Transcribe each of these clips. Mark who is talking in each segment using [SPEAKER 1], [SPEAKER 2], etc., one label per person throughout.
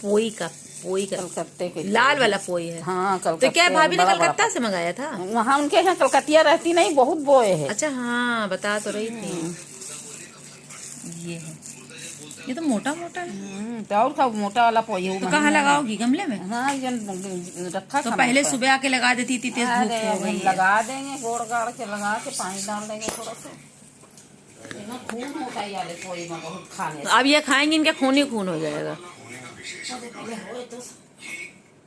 [SPEAKER 1] पोई का
[SPEAKER 2] कलकत्ते के
[SPEAKER 1] लाल वाला पोई है।
[SPEAKER 2] हाँ
[SPEAKER 1] तो
[SPEAKER 2] कलकत्ते
[SPEAKER 1] क्या भाभी ने
[SPEAKER 2] बड़ा बड़ा
[SPEAKER 1] कलकत्ता से मंगाया था?
[SPEAKER 2] वहाँ उनके यहाँ कलकतिया रहती नहीं, बहुत बोए है।
[SPEAKER 1] अच्छा हाँ, बता तो रही थी। ये है, ये तो मोटा मोटा है।
[SPEAKER 2] तो और का मोटा वाला पोई है।
[SPEAKER 1] तो कहाँ लगाओगी, गमले में?
[SPEAKER 2] हाँ रखा
[SPEAKER 1] तो पहले सुबह आके लगा देती थी, तेज धूप हो गई है।
[SPEAKER 2] लगा देंगे, गोड़ गाड़ के लगा के पानी डाल देंगे थोड़ा सा। खून होता है यार पोई में बहुत खाने से।
[SPEAKER 1] अब ये खाएंगे, इनका खून ही खून हो जाएगा।
[SPEAKER 2] तो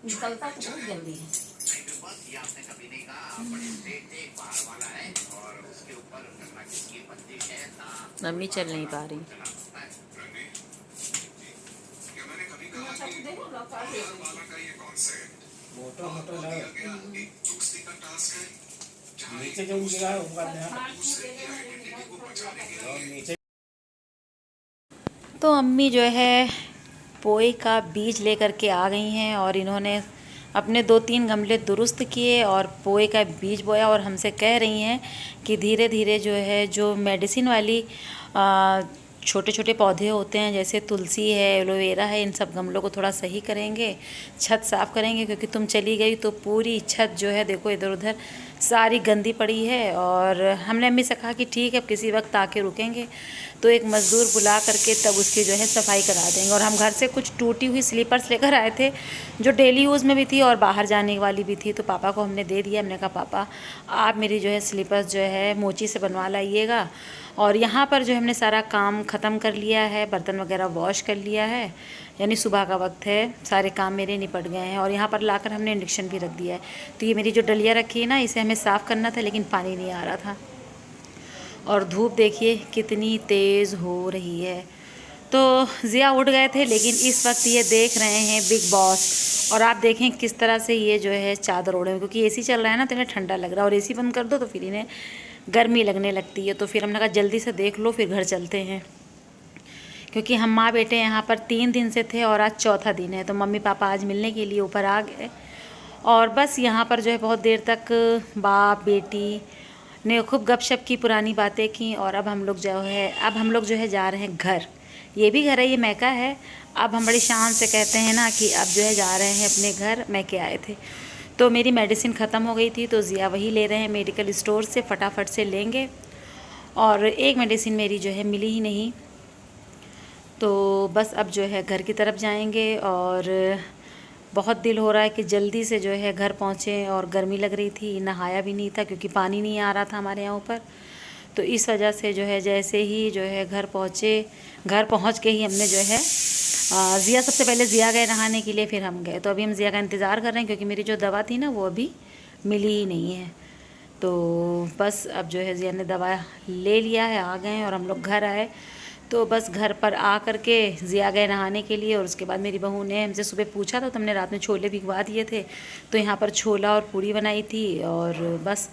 [SPEAKER 2] निकलता तो बहुत जल्दी है।
[SPEAKER 1] मम्मी चल नहीं पा रही।
[SPEAKER 3] नीचे जो गिरा है ऊपर नीचे।
[SPEAKER 1] तो अम्मी जो है पोई का बीज लेकर के आ गई हैं और इन्होंने अपने 2-3 गमले दुरुस्त किए और पोए का बीज बोया और हमसे कह रही हैं कि धीरे धीरे जो है, जो मेडिसिन वाली छोटे छोटे पौधे होते हैं जैसे तुलसी है, एलोवेरा है, इन सब गमलों को थोड़ा सही करेंगे, छत साफ़ करेंगे, क्योंकि तुम चली गई तो पूरी छत जो है देखो इधर उधर सारी गंदी पड़ी है। और हमने अम्मी से कहा कि ठीक है, अब किसी वक्त आके रुकेंगे तो एक मज़दूर बुला करके तब उसकी जो है सफाई करा देंगे। और हम घर से कुछ टूटी हुई स्लीपर्स लेकर आए थे जो डेली यूज़ में भी थी और बाहर जाने वाली भी थी, तो पापा को हमने दे दिया। हमने कहा पापा आप मेरी जो है स्लीपर्स जो है मोची से बनवा लाइएगा। और यहाँ पर जो हमने सारा काम ख़त्म कर लिया है, बर्तन वगैरह वॉश कर लिया है, यानी सुबह का वक्त है, सारे काम मेरे निपट गए हैं। और यहाँ पर लाकर हमने इंडक्शन भी रख दिया है। तो ये मेरी जो डलिया रखी है ना, इसे हमें साफ़ करना था लेकिन पानी नहीं आ रहा था। और धूप देखिए कितनी तेज़ हो रही है। तो ज़िया उठ गए थे लेकिन इस वक्त ये देख रहे हैं बिग बॉस। और आप देखें किस तरह से ये जो है चादर ओढ़े हैं, क्योंकि एसी चल रहा है ना तो इन्हें ठंडा लग रहा है, और एसी बंद कर दो तो फिर इन्हें गर्मी लगने लगती है। तो फिर हमने कहा जल्दी से देख लो फिर घर चलते हैं, क्योंकि हम माँ बेटे यहाँ पर 3 दिन से थे और आज चौथा दिन है। तो मम्मी पापा आज मिलने के लिए ऊपर आ गए और बस यहाँ पर जो है बहुत देर तक बाप बेटी ने खूब गपशप की, पुरानी बातें की। और अब हम लोग जो है जा रहे हैं घर। ये भी घर है, ये मैका है। अब हम बड़ी शान से कहते हैं ना कि अब जो है जा रहे हैं अपने घर, मैके आए थे। तो मेरी मेडिसिन ख़त्म हो गई थी तो ज़िया वही ले रहे हैं मेडिकल स्टोर से, फटाफट से लेंगे। और एक मेडिसिन मेरी जो है मिली ही नहीं, तो बस अब जो है घर की तरफ जाएंगे। और बहुत दिल हो रहा है कि जल्दी से जो है घर पहुँचें। और गर्मी लग रही थी, नहाया भी नहीं था क्योंकि पानी नहीं आ रहा था हमारे यहाँ ऊपर। तो इस वजह से जो है जैसे ही जो है घर पहुँचे, घर पहुँच के ही हमने जो है ज़िया, सबसे पहले ज़िया गए नहाने के लिए, फिर हम गए। तो अभी हम ज़िया का इंतज़ार कर रहे हैं क्योंकि मेरी जो दवा थी ना वो अभी मिली ही नहीं है। तो बस अब जो है ज़िया ने दवा ले लिया है, आ गए और हम लोग घर आए। तो बस घर पर आ कर के ज़िया गए नहाने के लिए। और उसके बाद मेरी बहू ने हमसे सुबह पूछा था तो हमने रात में छोले भिगवा दिए थे, तो यहाँ पर छोला और पूड़ी बनाई थी। और बस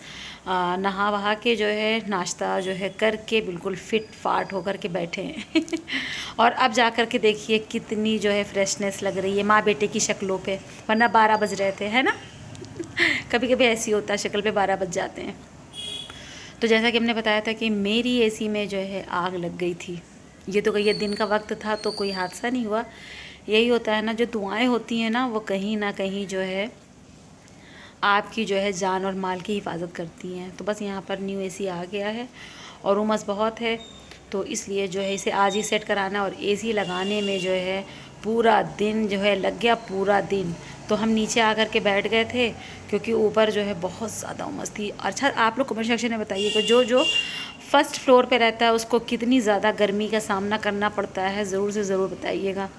[SPEAKER 1] नहा वहा के जो है नाश्ता जो है करके बिल्कुल फिट फाट होकर के बैठे हैं और अब जा कर के देखिए कितनी जो है फ्रेशनेस लग रही है माँ बेटे की शक्लों पे, वरना 12 बज रहे थे, है ना कभी कभी ऐसी होता है, शक्ल पे 12 बज जाते हैं। तो जैसा कि हमने बताया था कि मेरी एसी में जो है आग लग गई थी। ये तो ये दिन का वक्त था तो कोई हादसा नहीं हुआ। यही होता है ना, जो दुआएं होती हैं ना वो कहीं ना कहीं जो है आपकी जो है जान और माल की हिफाजत करती हैं। तो बस यहाँ पर न्यू एसी आ गया है और उमस बहुत है, तो इसलिए जो है इसे आज ही सेट कराना। और एसी लगाने में जो है पूरा दिन जो है लग गया, पूरा दिन। तो हम नीचे आकर के बैठ गए थे क्योंकि ऊपर जो है बहुत ज़्यादा उमस थी। अच्छा, आप लोग कमेंट सेक्शन में बताइए कि जो फर्स्ट फ्लोर पे रहता है उसको कितनी ज़्यादा गर्मी का सामना करना पड़ता है, ज़रूर से ज़रूर बताइएगा।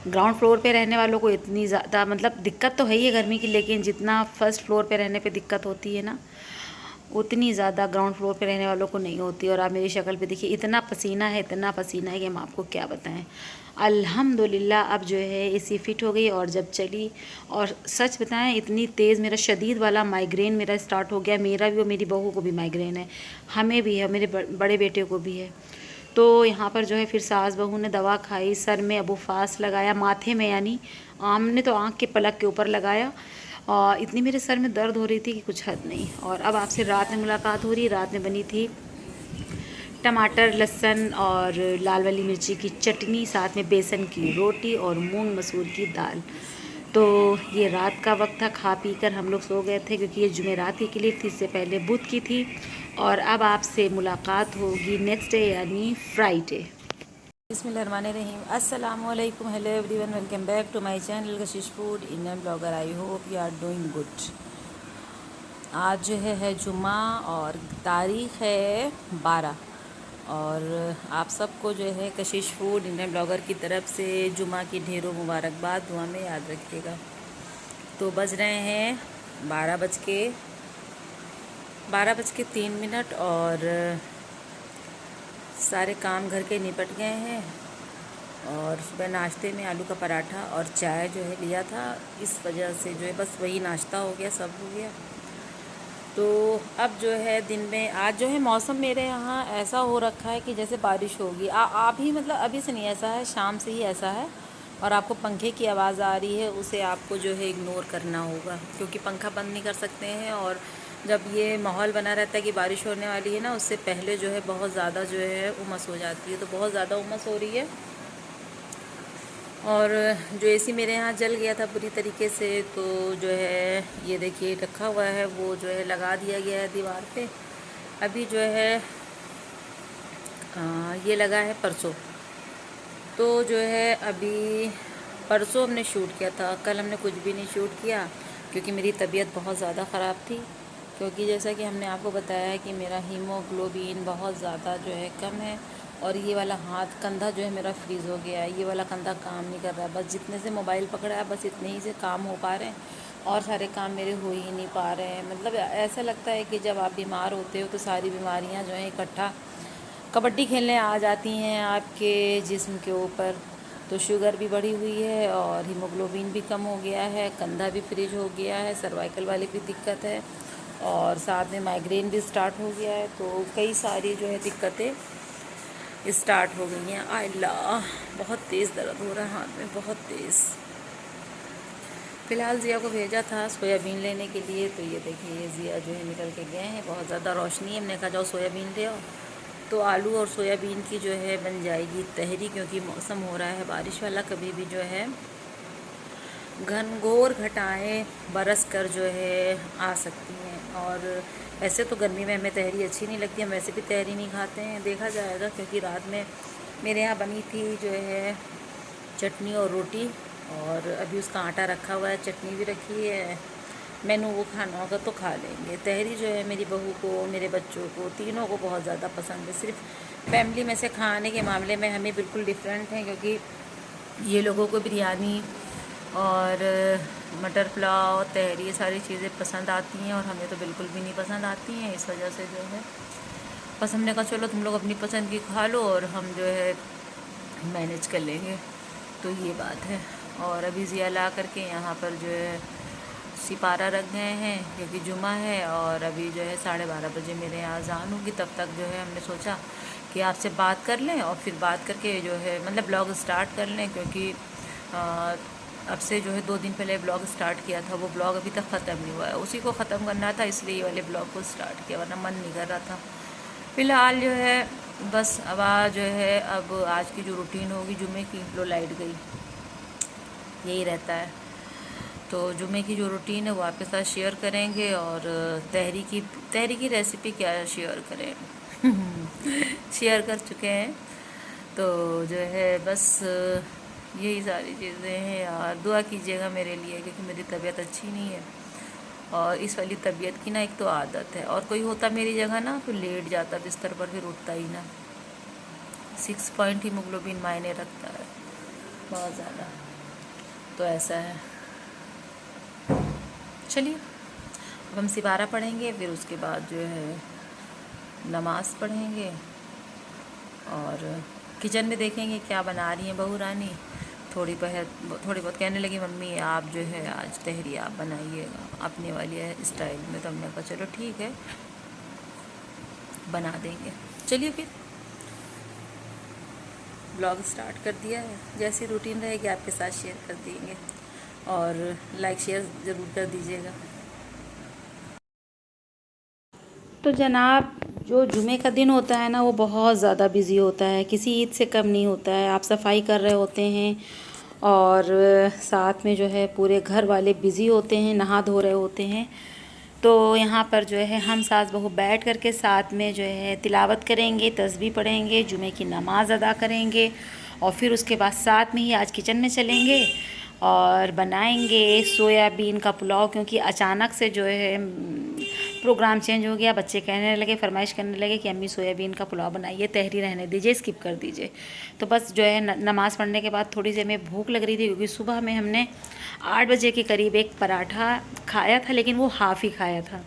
[SPEAKER 1] ग्राउंड फ्लोर पे रहने वालों को इतनी ज़्यादा मतलब दिक्कत तो है ही है गर्मी की, लेकिन जितना फर्स्ट फ्लोर पे रहने पे दिक्कत होती है ना, उतनी ज़्यादा ग्राउंड फ्लोर पे रहने वालों को नहीं होती। और आप मेरी शक्ल पे देखिए, इतना पसीना है, इतना पसीना है कि हम आपको क्या बताएं। अल्हम्दुलिल्लाह अब जो है एसी फिट हो गई और जब चली, और सच बताएं इतनी तेज़ मेरा शदीद वाला माइग्रेन मेरा स्टार्ट हो गया। मेरा भी और मेरी बहू को भी माइग्रेन है, हमें भी है, मेरे बड़े बेटे को भी है। तो यहाँ पर जो है फिर सास बहू ने दवा खाई, सर में अबू फास लगाया, माथे में यानी आमने तो आँख के पलक के ऊपर लगाया। और इतनी मेरे सर में दर्द हो रही थी कि कुछ हद नहीं। और अब आपसे रात में मुलाकात हो रही है। रात में बनी थी टमाटर, लहसुन और लाल वाली मिर्ची की चटनी, साथ में बेसन की रोटी और मूंग मसूर की दाल। तो ये रात का वक्त था, खा पी कर हम लोग सो गए थे क्योंकि ये जुमेरात की क्लिप थी, इससे पहले बुध की थी। और अब आपसे मुलाकात होगी नेक्स्ट डे यानी फ्राइडे। बिस्मिल्लाहिर्रहमानिर्रहीम। अस्सलाम वालेकुम, hello everyone, welcome back to my channel Kashish food Indian blogger. I hope you are doing good. आज जो है जुमा और तारीख़ है 12 और आप सबको जो है कशिश फूड इंडियन ब्लॉगर की तरफ से जुमा की ढेरों मुबारकबाद दुआ में याद रखिएगा। तो बज रहे हैं 12:03 और सारे काम घर के निपट गए हैं। और सुबह नाश्ते में आलू का पराठा और चाय जो है लिया था, इस वजह से जो है बस वही नाश्ता हो गया, सब हो गया। तो अब जो है दिन में आज जो है मौसम मेरे यहाँ ऐसा हो रखा है कि जैसे बारिश होगी। आप ही मतलब अभी से नहीं ऐसा है, शाम से ही ऐसा है। और आपको पंखे की आवाज़ आ रही है, उसे आपको जो है इग्नोर करना होगा क्योंकि पंखा बंद नहीं कर सकते हैं। और जब ये माहौल बना रहता है कि बारिश होने वाली है ना, उससे पहले जो है बहुत ज़्यादा जो है उमस हो जाती है। तो बहुत ज़्यादा उमस हो रही है और जो एसी मेरे यहाँ जल गया था पूरी तरीके से, तो जो है ये देखिए रखा हुआ है, वो जो है लगा दिया गया है दीवार पे। अभी जो है ये लगा है परसों। तो जो है अभी परसों हमने शूट किया था, कल हमने कुछ भी नहीं शूट किया क्योंकि मेरी तबीयत बहुत ज़्यादा ख़राब थी। क्योंकि जैसा कि हमने आपको बताया है कि मेरा हीमोग्लोबिन बहुत ज़्यादा जो है कम है और ये वाला हाथ कंधा जो है मेरा फ्रीज़ हो गया है। ये वाला कंधा काम नहीं कर रहा है, बस जितने से मोबाइल पकड़ा है बस इतने ही से काम हो पा रहे हैं और सारे काम मेरे हो ही नहीं पा रहे हैं। मतलब ऐसा लगता है कि जब आप बीमार होते हो तो सारी बीमारियां जो हैं इकट्ठा कबड्डी खेलने आ जाती हैं आपके जिस्म के ऊपर। तो शुगर भी बढ़ी हुई है और हीमोग्लोबिन भी कम हो गया है, कंधा भी फ्रीज हो गया है, सर्वाइकल वाली भी दिक्कत है और साथ में माइग्रेन भी स्टार्ट हो गया है। तो कई सारी जो है दिक्कतें स्टार्ट हो गई हैं। अल्लाह, बहुत तेज़ दर्द हो रहा है हाथ में, बहुत तेज़। फ़िलहाल ज़िया को भेजा था सोयाबीन लेने के लिए, तो ये देखिए ज़िया जो है निकल के गए हैं। बहुत ज़्यादा रोशनी है, हमने कहा जाओ सोयाबीन ले आओ। तो आलू और सोयाबीन की जो है बन जाएगी तहरी क्योंकि मौसम हो रहा है बारिश वाला। कभी भी जो है घनघोर घटाएं बरस कर जो है आ सकती हैं। और ऐसे तो गर्मी में हमें तहरी अच्छी नहीं लगती, हम वैसे भी तहरी नहीं खाते हैं, देखा जाएगा। क्योंकि रात में मेरे यहाँ बनी थी जो है चटनी और रोटी और अभी उसका आटा रखा हुआ है, चटनी भी रखी है। मैनू वो खाना होगा तो खा लेंगे। तहरी जो है मेरी बहू को, मेरे बच्चों को, तीनों को बहुत ज़्यादा पसंद है। सिर्फ फैमिली में से खाने के मामले में हमें बिल्कुल डिफरेंट हैं क्योंकि ये लोगों को बिरयानी और मटर पुलाव, तहरी, ये सारी चीज़ें पसंद आती हैं और हमें तो बिल्कुल भी नहीं पसंद आती हैं। इस वजह से जो है बस हमने कहा चलो तुम लोग अपनी पसंद की खा लो और हम जो है मैनेज कर लेंगे। तो ये बात है। और अभी ज़िया ला करके यहाँ पर जो है सिपारा रख गए हैं क्योंकि जुमा है और अभी जो है 12:30 बजे मेरे यहाँ अज़ान होगी। तब तक जो है हमने सोचा कि आपसे बात कर लें और फिर बात करके जो है मतलब ब्लॉग स्टार्ट कर लें क्योंकि अब से जो है 2 दिन पहले ब्लॉग स्टार्ट किया था, वो ब्लॉग अभी तक ख़त्म नहीं हुआ है, उसी को ख़त्म करना था, इसलिए ये वाले ब्लॉग को स्टार्ट किया, वरना मन नहीं कर रहा था। फ़िलहाल जो है बस अब जो है अब आज की जो रूटीन होगी जुमे की, लो लाइट गई, यही रहता है। तो जुमे की जो रूटीन है वो आपके साथ शेयर करेंगे। और तहरी की रेसिपी क्या शेयर करें शेयर कर चुके हैं। तो जो है बस यही सारी चीज़ें हैं यार। दुआ कीजिएगा मेरे लिए क्योंकि मेरी तबीयत अच्छी नहीं है और इस वाली तबीयत की ना एक तो आदत है, और कोई होता मेरी जगह ना तो लेट जाता बिस्तर पर, फिर उठता ही ना। 6 पॉइंट हीमोग्लोबिन मायने रखता है बहुत ज़्यादा। तो ऐसा है। चलिए अब हम सिबारा पढ़ेंगे, फिर उसके बाद जो है नमाज़ पढ़ेंगे और किचन में देखेंगे क्या बना रही हैं बहू रानी। थोड़ी बहुत कहने लगी मम्मी आप जो है आज तहरी आप बनाइएगा अपने वाली स्टाइल में। तो हमने कहा चलो ठीक है बना देंगे। चलिए फिर ब्लॉग स्टार्ट कर दिया है, जैसी रूटीन रहेगी आपके साथ शेयर कर देंगे और लाइक शेयर ज़रूर कर दीजिएगा। तो जनाब, जो जुमे का दिन होता है ना, वो बहुत ज़्यादा बिज़ी होता है, किसी ईद से कम नहीं होता है। आप सफाई कर रहे होते हैं और साथ में जो है पूरे घर वाले बिज़ी होते हैं, नहा धो रहे होते हैं। तो यहाँ पर जो है हम सास बहू बैठ कर के साथ में जो है तिलावत करेंगे, तस्बीह पढ़ेंगे, जुमे की नमाज़ अदा करेंगे और फिर उसके बाद साथ में ही आज किचन में चलेंगे और बनाएंगे सोयाबीन का पुलाव। क्योंकि अचानक से जो है प्रोग्राम चेंज हो गया, बच्चे कहने लगे, फरमाइश करने लगे कि अम्मी सोयाबीन का पुलाव बनाइए, तहरी रहने दीजिए, स्किप कर दीजिए। तो बस जो है नमाज़ पढ़ने के बाद थोड़ी सी हमें भूख लग रही थी, क्योंकि सुबह में हमने 8 बजे के करीब एक पराठा खाया था, लेकिन वो हाफ़ ही खाया था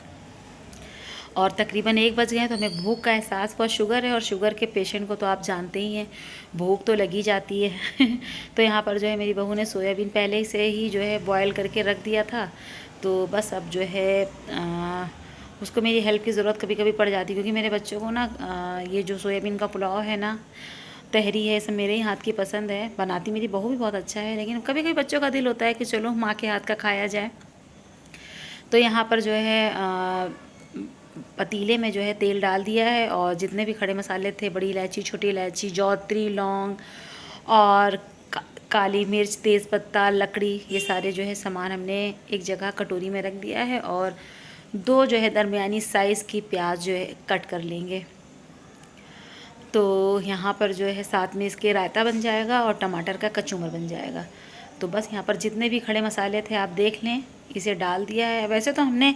[SPEAKER 1] और तकरीबन 1 बज गए। तो हमें भूख का एहसास हुआ। शुगर है और शुगर के पेशेंट को तो आप जानते ही हैं, भूख तो लगी जाती है। तो यहाँ पर जो है मेरी बहू ने सोयाबीन पहले से ही जो है बॉयल करके रख दिया था। तो बस अब जो है उसको मेरी हेल्प की ज़रूरत कभी कभी पड़ जाती है, क्योंकि मेरे बच्चों को ना ये जो सोयाबीन का पुलाव है ना, तहरी है, सब मेरे ही हाथ की पसंद है। बनाती मेरी बहू भी बहुत अच्छा है, लेकिन कभी कभी बच्चों का दिल होता है कि चलो माँ के हाथ का खाया जाए। तो यहाँ पर जो है पतीले में जो है तेल डाल दिया है और जितने भी खड़े मसाले थे, बड़ी इलायची, छोटी इलायची, जौत्री, लौंग और काली मिर्च, तेज़पत्ता, लकड़ी, ये सारे जो है सामान हमने एक जगह कटोरी में रख दिया है। और 2 जो है दरमियानी साइज़ की प्याज जो है कट कर लेंगे। तो यहाँ पर जो है साथ में इसके रायता बन जाएगा और टमाटर का कचूमर बन जाएगा। तो बस यहाँ पर जितने भी खड़े मसाले थे आप देख लें, इसे डाल दिया है। वैसे तो हमने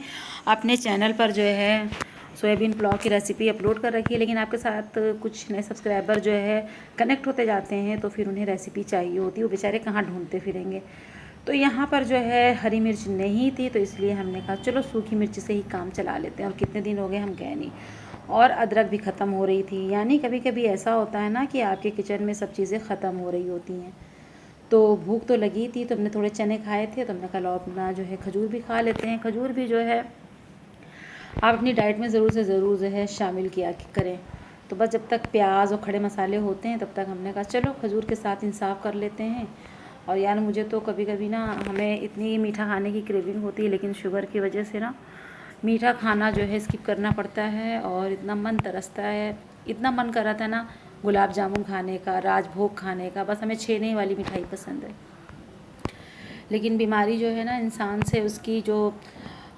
[SPEAKER 1] अपने चैनल पर जो है सोयाबीन पुलाव की रेसिपी अपलोड कर रखी है, लेकिन आपके साथ कुछ नए सब्सक्राइबर जो है कनेक्ट होते जाते हैं, तो फिर उन्हें रेसिपी चाहिए होती है, वो बेचारे कहाँ ढूंढते फिरेंगे। तो यहाँ पर जो है हरी मिर्च नहीं थी, तो इसलिए हमने कहा चलो सूखी मिर्च से ही काम चला लेते हैं। और कितने दिन हो गए हम गए नहीं, और अदरक भी ख़त्म हो रही थी। यानी कभी कभी ऐसा होता है ना कि आपके किचन में सब चीज़ें ख़त्म हो रही होती हैं। तो भूख तो लगी थी, तो हमने थोड़े चने खाए थे, तो हमने कहा अपना जो है खजूर भी खा लेते हैं। खजूर भी जो है आप अपनी डाइट में ज़रूर से ज़रूर जो है शामिल किया करें। तो बस जब तक प्याज और खड़े मसाले होते हैं तब तक हमने कहा चलो खजूर के साथ इंसाफ कर लेते हैं। और यार मुझे तो कभी कभी ना हमें इतनी मीठा खाने की क्रेविंग होती है, लेकिन शुगर की वजह से ना मीठा खाना जो है स्किप करना पड़ता है। और इतना मन तरसता है, इतना मन कर रहा था ना गुलाब जामुन खाने का, राजभोग खाने का। बस हमें छेने वाली मिठाई पसंद है, लेकिन बीमारी जो है ना इंसान से उसकी जो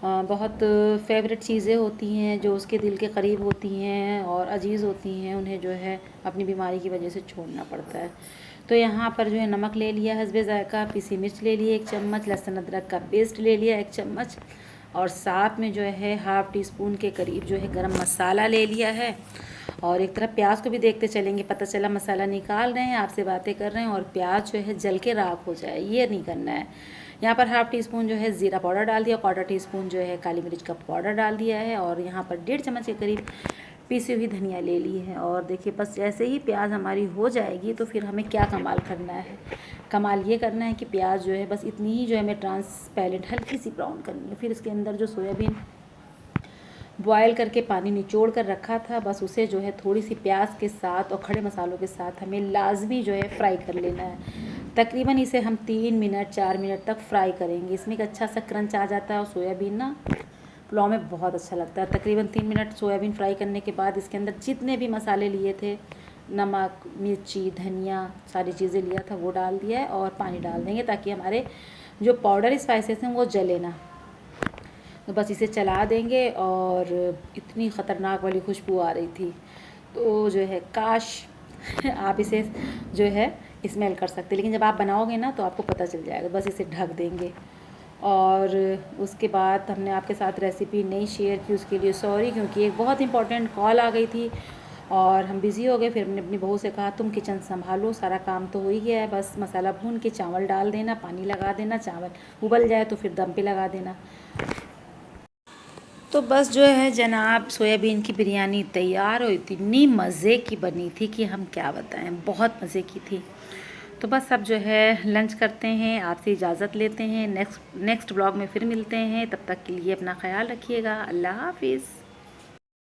[SPEAKER 1] बहुत फेवरेट चीज़ें होती हैं, जो उसके दिल के करीब होती हैं और अजीज़ होती हैं, उन्हें जो है अपनी बीमारी की वजह से छोड़ना पड़ता है। तो यहाँ पर जो है नमक ले लिया हस्बे ज़ायक़ा, पीसी मिर्च ले लिए 1 चम्मच, लहसुन अदरक का पेस्ट ले लिया 1 चम्मच, और साथ में जो है ½ टीस्पून के करीब जो है गरम मसाला ले लिया है। और एक तरफ प्याज को भी देखते चलेंगे, पता चला मसाला निकाल रहे हैं, आपसे बातें कर रहे हैं और प्याज जो है जल के राख हो जाए, ये नहीं करना है। यहाँ पर ½ टीस्पून जो है ज़ीरा पाउडर डाल दिया, 1/4 टीस्पून जो है काली मिर्च का पाउडर डाल दिया है, और यहाँ पर 1.5 चम्मच के करीब पीसी हुई धनिया ले ली है। और देखिए बस जैसे ही प्याज हमारी हो जाएगी तो फिर हमें क्या कमाल करना है, कमाल ये करना है कि प्याज जो है बस इतनी ही जो है हमें ट्रांसपेरेंट हल्की सी ब्राउन करनी है। फिर इसके अंदर जो सोयाबीन बॉयल करके पानी निचोड़ कर रखा था, बस उसे जो है थोड़ी सी प्याज के साथ और खड़े मसालों के साथ हमें लाजमी जो है फ्राई कर लेना है। तकरीबन इसे हम 3 मिनट 4 मिनट तक फ्राई करेंगे। इसमें एक अच्छा सा क्रंच आ जाता है और सोयाबीन ना पुलाव में बहुत अच्छा लगता है। तकरीबन 3 मिनट सोयाबीन फ्राई करने के बाद इसके अंदर जितने भी मसाले लिए थे, नमक, मिर्ची, धनिया, सारी चीज़ें लिया था वो डाल दिया है और पानी डाल देंगे ताकि हमारे जो पाउडर स्पाइसेस हैं वो जले ना। तो बस इसे चला देंगे। और इतनी ख़तरनाक वाली खुशबू आ रही थी, तो जो है काश आप इसे जो है स्मेल कर सकते, लेकिन जब आप बनाओगे ना तो आपको पता चल जाएगा। बस इसे ढक देंगे। और उसके बाद हमने आपके साथ रेसिपी नहीं शेयर की, उसके लिए सॉरी, क्योंकि एक बहुत इंपॉर्टेंट कॉल आ गई थी और हम बिज़ी हो गए। फिर हमने अपनी बहू से कहा तुम किचन संभालो, सारा काम तो हो ही गया है, बस मसाला भून के चावल डाल देना, पानी लगा देना, चावल उबल जाए तो फिर दम पे लगा देना। तो बस जो है जनाब सोयाबीन की बिरयानी तैयार और इतनी मज़े की बनी थी कि हम क्या बताएं, बहुत मज़े की थी। तो बस अब जो है लंच करते हैं, आपसे इजाज़त लेते हैं। नेक्स्ट ब्लॉग में फिर मिलते हैं, तब तक के लिए अपना ख्याल रखिएगा। अल्लाह हाफिज़।